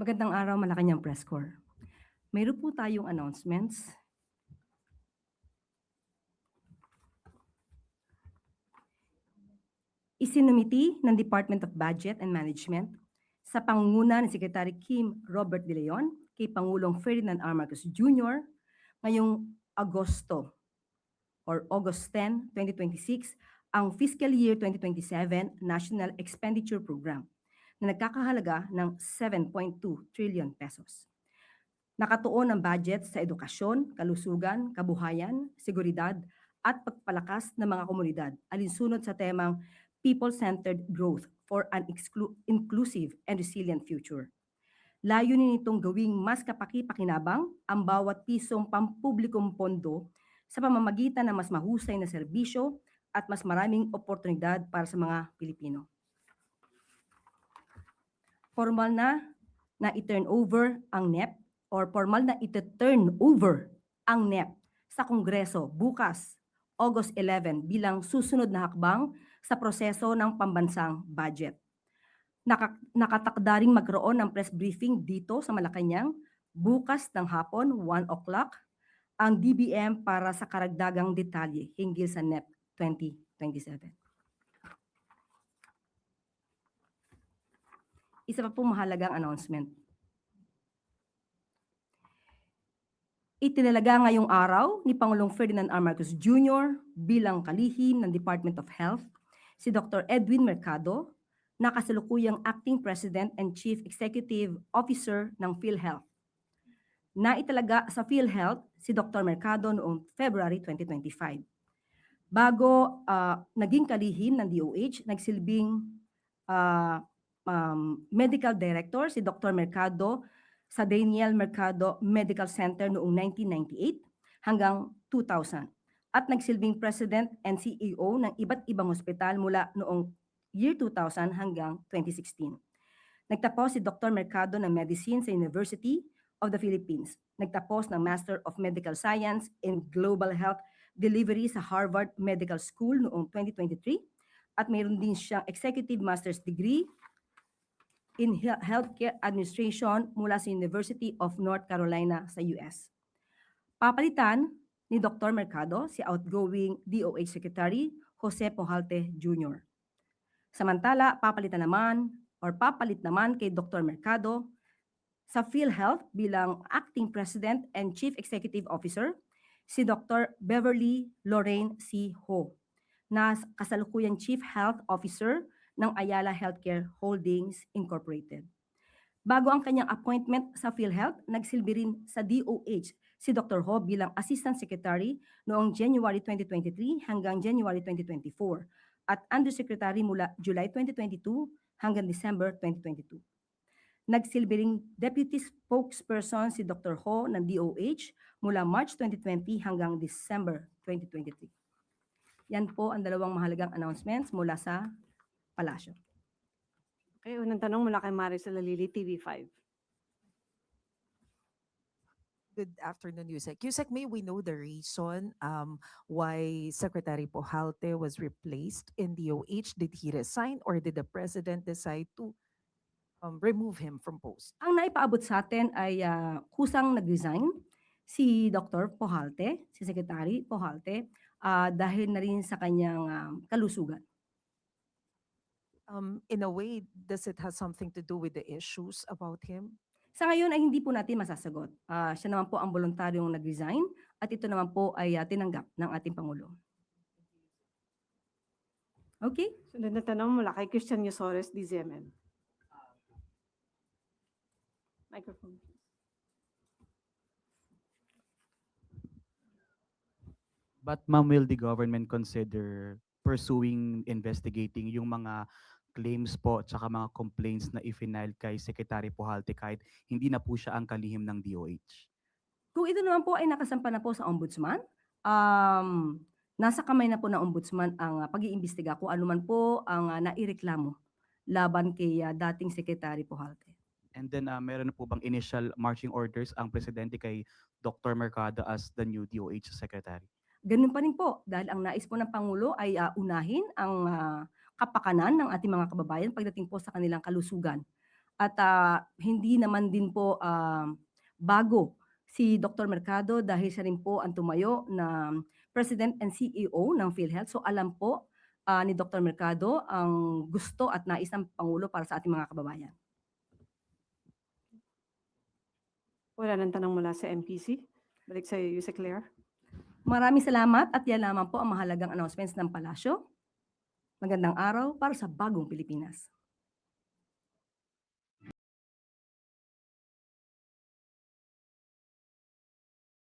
Magandang araw, Malacanang Press Corps. Mayroon po tayong announcements. Isinumiti ng Department of Budget and Management sa pangunguna ni Secretary Kim Robert De Leon kay Pangulong Ferdinand R. Marcos Jr. ngayong August 10, 2026, ang Fiscal Year 2027 National Expenditure Program na nagkakahalaga ng 7.2 trillion pesos. Nakatuon ang budget sa edukasyon, kalusugan, kabuhayan, seguridad at pagpalakas ng mga komunidad alinsunod sa temang People-Centered Growth for an Inclusive and Resilient Future. Layunin nitong gawing mas kapaki-pakinabang ang bawat pisong pampublikong pondo sa pamamagitan ng mas mahusay na serbisyo at mas maraming oportunidad para sa mga Pilipino. Formal na i-turn over ang NEP or formal na i-turn over ang NEP sa Kongreso bukas, August 11, bilang susunod na hakbang sa proseso ng pambansang budget. Nakatakda ring magkaroon ng press briefing dito sa Malacanang bukas ng hapon, 1 o'clock, ang DBM para sa karagdagang detalye hinggil sa NEP 2027. Isa pa pong mahalagang announcement. Itinalaga ngayong araw ni Pangulong Ferdinand R. Marcos Jr. bilang kalihim ng Department of Health si Dr. Edwin Mercado na kasalukuyang Acting President and Chief Executive Officer ng PhilHealth. Naitalaga sa PhilHealth si Dr. Mercado noong February 2025. Bago naging kalihim ng DOH, nagsilbing Medical Director si Dr. Mercado sa Daniel Mercado Medical Center noong 1998 hanggang 2000 at nagsilbing President and CEO ng iba't ibang ospital mula noong year 2000 hanggang 2016. Nagtapos si Dr. Mercado ng Medicine sa University of the Philippines. Nagtapos ng Master of Medical Science in Global Health Delivery sa Harvard Medical School noong 2023 at mayroon din siyang Executive Master's Degree in Healthcare Administration mula sa University of North Carolina sa US. Papalitan ni Dr. Mercado si outgoing DOH Secretary Jose Pujalte Jr. Samantala, papalit naman kay Dr. Mercado sa PhilHealth bilang Acting President and Chief Executive Officer si Dr. Beverly Lorraine C. Ho na kasalukuyang Chief Health Officer ng Ayala Healthcare Holdings Incorporated. Bago ang kanyang appointment sa PhilHealth, nagsilbi rin sa DOH si Dr. Ho bilang Assistant Secretary noong January 2023 hanggang January 2024 at Undersecretary mula July 2022 hanggang December 2022. Nagsilbi ring Deputy Spokesperson si Dr. Ho ng DOH mula March 2020 hanggang December 2023. Yan po ang dalawang mahalagang announcements mula sa Palasyo. Okay, unang tanong mula kay Maricel Lalili, TV5. Good afternoon, Yusek. Yusek, may we know the reason why Secretary Pujalte was replaced in DOH? Did he resign or did the President decide to remove him from post? Ang naipaabot sa atin ay kusang nag-resign si Dr. Pujalte, si Secretary Pujalte, dahil na rin sa kanyang kalusugan. In a way, does it have something to do with the issues about him? Sa ngayon ay hindi po natin masasagot. Siya naman po ang voluntaryong nag-resign at ito naman po ay tinanggap ng ating Pangulo. Okay? Sunod na tanong mula kay Christian Yosores, DZMM. Microphone. But ma'am, will the government consider pursuing, investigating yung mga claims po at saka mga complaints na i-file kay Secretary Pujalte kahit hindi na po siya ang kalihim ng DOH? Kung ito naman po ay nakasampa na po sa Ombudsman, nasa kamay na po ng Ombudsman ang pag-iimbestiga kung ano man po ang naireklamo laban kay dating Secretary Pujalte. And then meron na po bang initial marching orders ang presidente kay Dr. Mercado as the new DOH Secretary? Ganun pa rin po dahil ang nais po ng Pangulo ay unahin ang kapakanan ng ating mga kababayan pagdating po sa kanilang kalusugan. At hindi naman din po bago si Dr. Mercado dahil siya rin po ang tumayo na President and CEO ng PhilHealth. So alam po ni Dr. Mercado ang gusto at nais ng Pangulo para sa ating mga kababayan. Wala nang tanong mula sa MPC. Balik sa Yusek Claire. Maraming salamat at yan lamang po ang mahalagang announcements ng Palasyo. Magandang araw para sa bagong Pilipinas.